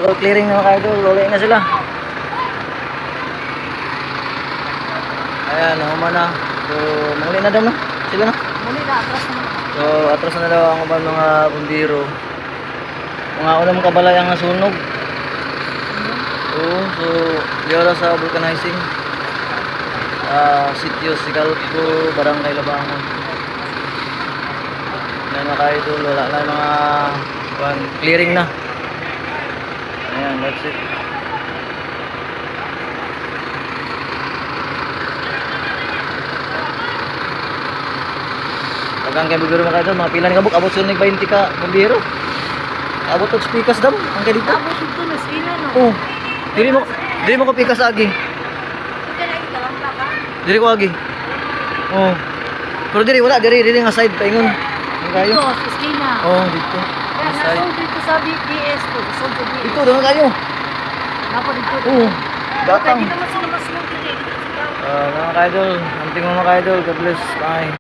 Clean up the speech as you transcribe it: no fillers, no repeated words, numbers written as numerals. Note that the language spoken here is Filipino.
Road clearing na mga idol, ulit na sila. Ayan, naman na. So, muli na daw na. Sila na. Muli na, atras naman. So, atras na daw ang ubang mga bumbiro. Mga unang kabalay ang nasunog. So, diyara sa vulcanizing. Sitio Sigalco, Barangay Labangon. Ayan mga idol, wala na mga clearing na. Ayan, that's it. Pagkaan kayo bumbiro mga idol, mga pila ni kabuk, abot sunig 20 ka bumbiro. Abot og pikas dam, ang kaya dito. Tapos ito na sila, no? Oh, dili mo ko pikas agi. Ito na ito, ang plaka. Dili ko agi. Oh. Pero dili nga side paingon. Ang kayo. Ito, sa skina. Oh, dito. Kaya Side. nasold dito sa BPS ko. Nasold sa BPS. Dito daw kayo. Napa dito. Oh. Kaya Gatang. di naman sila mas mong dito. Mga ka-idol, anting mga ka-idol, God bless. Bye.